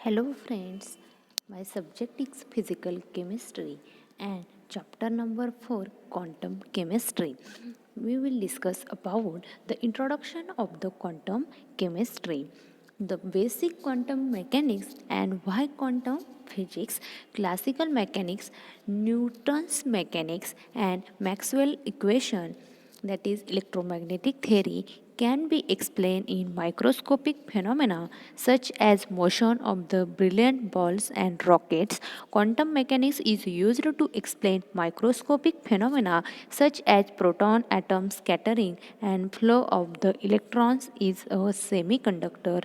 Hello friends, my subject is physical chemistry and chapter number 4 quantum chemistry. We will discuss about the introduction of the quantum chemistry, the basic quantum mechanics and why quantum physics, classical mechanics, Newton's mechanics and Maxwell equation, that is electromagnetic theory, can be explained in microscopic phenomena such as motion of the brilliant balls and rockets. Quantum mechanics is used to explain microscopic phenomena such as proton atom scattering and flow of the electrons is a semiconductor.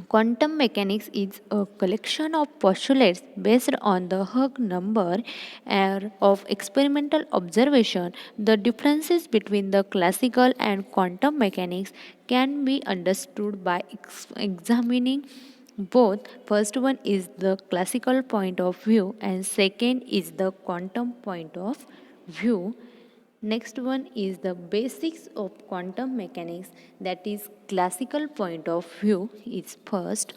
Quantum mechanics is a collection of postulates based on the Higgs number of experimental observation. The differences between the classical and quantum mechanics can be understood by examining both. First one is the classical point of view and second is the quantum point of view. Next one is the basics of quantum mechanics, that is classical point of view is first.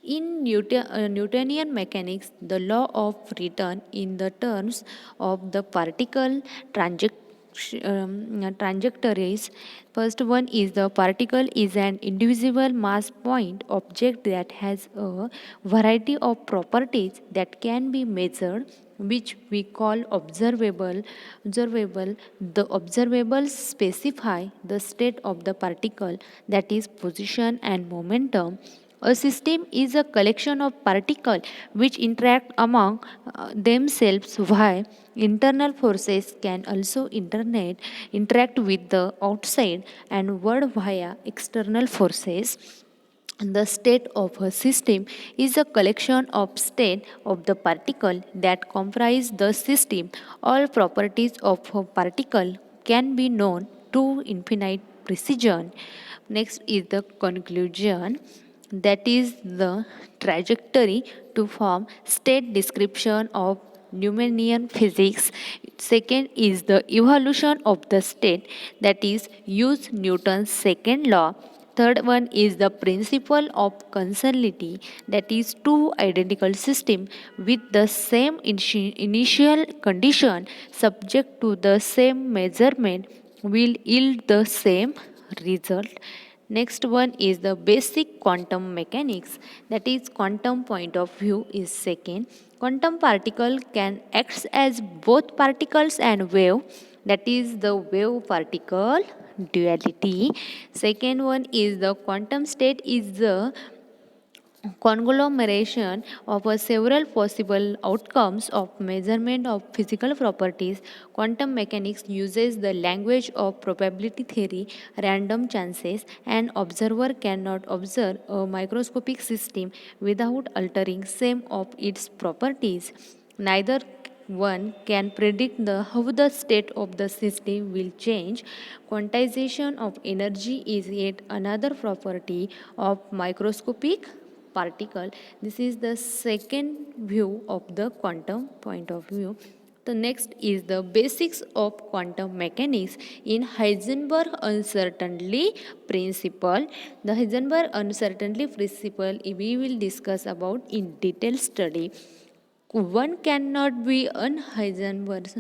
In Newtonian mechanics, the law of return in the terms of the particle trajectories. First one is the particle is an indivisible mass point object that has a variety of properties that can be measured, which we call observable. The observables specify the state of the particle, that is position and momentum. A system is a collection of particles which interact among themselves, while internal forces can also interact with the outside and world via external forces. The state of a system is a collection of state of the particle that comprise the system. All properties of a particle can be known to infinite precision. Next is the conclusion, that is the trajectory to form state description of Newtonian physics. Second is the evolution of the state, that is use Newton's second law. Third one is the principle of causality, that is two identical systems with the same initial condition subject to the same measurement will yield the same result. Next one is the basic quantum mechanics, that is quantum point of view is second. Quantum particle can act as both particles and wave, that is the wave particle duality. Second one is the quantum state is the conglomeration of several possible outcomes of measurement of physical properties. Quantum mechanics uses the language of probability theory, random chances. An observer cannot observe a microscopic system without altering some of its properties. Neither one can predict how the state of the system will change. Quantization of energy is yet another property of microscopic particle. This is the second view of the quantum point of view. The next is the basics of quantum mechanics in Heisenberg uncertainty principle. The Heisenberg uncertainty principle we will discuss about in detail study. One cannot be Heisenberg's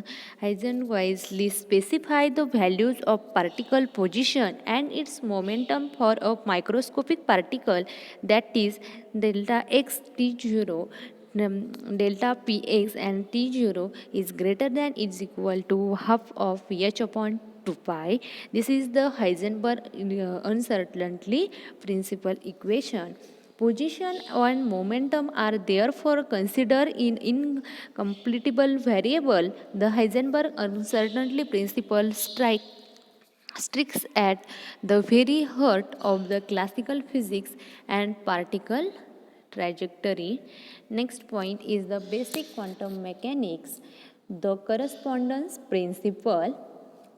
specify the values of particle position and its momentum for a microscopic particle, that is delta x t0, delta px and t0 is greater than is equal to half of h upon 2 pi. This is the Heisenberg uncertainty principle equation. Position and momentum are therefore considered in incompletable variable. The Heisenberg uncertainty principle strikes at the very heart of the classical physics and particle trajectory. Next point is the basic quantum mechanics, the correspondence principle.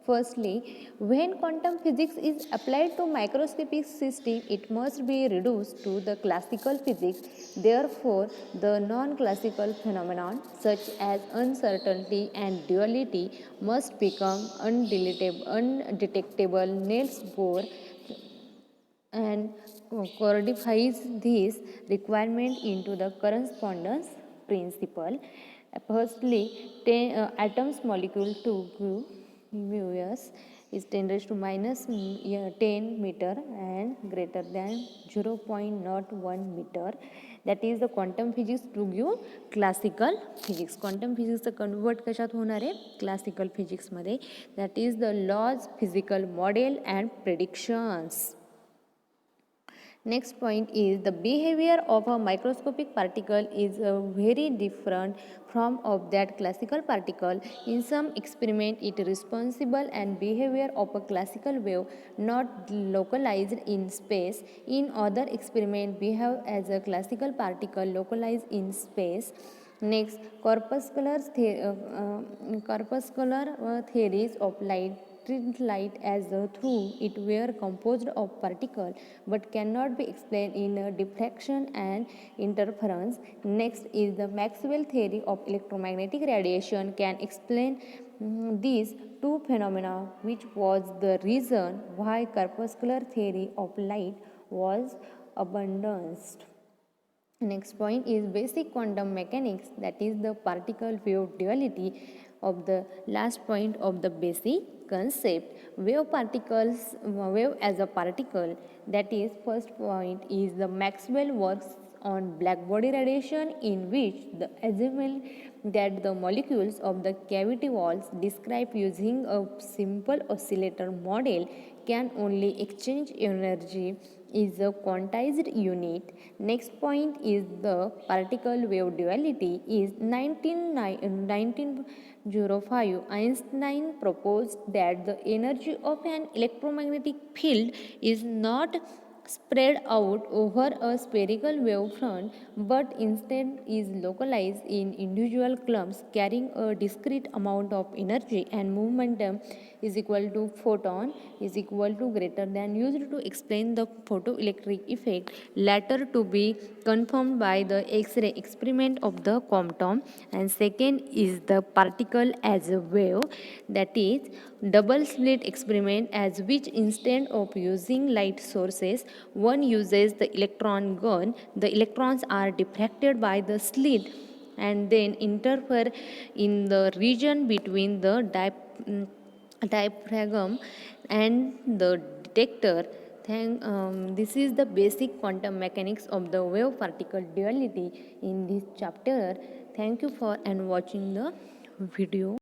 Firstly, when quantum physics is applied to microscopic system, it must be reduced to the classical physics. Therefore, the non-classical phenomenon such as uncertainty and duality must become undetectable. Niels Bohr and codifies this requirement into the correspondence principle. Firstly, 10 atoms molecule to mus is 10 raised to minus 10 meter and greater than 0.01 meter. That is the quantum physics to give classical physics. Quantum physics convert कशात होणार आहे classical फिजिक्समध्ये. That is the laws physical model and predictions. Next point is the behavior of a microscopic particle is very different from of that classical particle. In some experiment it is responsible and behavior of a classical wave not localized in space. In other experiment behave as a classical particle localized in space. Next, corpuscular theories of light treat light as through it were composed of particles but cannot be explained in diffraction and interference. Next is the Maxwell theory of electromagnetic radiation can explain these two phenomena, which was the reason why corpuscular theory of light was abandoned. Next point is basic quantum mechanics, that is the particle wave duality of the last point of the basic concept. Wave as a particle, that is first point is the Maxwell works on blackbody radiation, in which the assumption that the molecules of the cavity walls described using a simple oscillator model can only exchange energy is a quantized unit. Next point is the particle wave duality is 1905 Einstein proposed that the energy of an electromagnetic field is not spread out over a spherical wavefront but instead is localized in individual clumps carrying a discrete amount of energy, and momentum is equal to photon is equal to greater than used to explain the photoelectric effect, latter to be confirmed by the X-ray experiment of the Compton. And second is the particle as a wave, that is double slit experiment, as which instead of using light sources one uses the electron gun. The electrons are diffracted by the slit and then interfere in the region between the diaphragm and the detector. This is the basic quantum mechanics of the wave particle duality in this chapter. Thank you for and watching the video.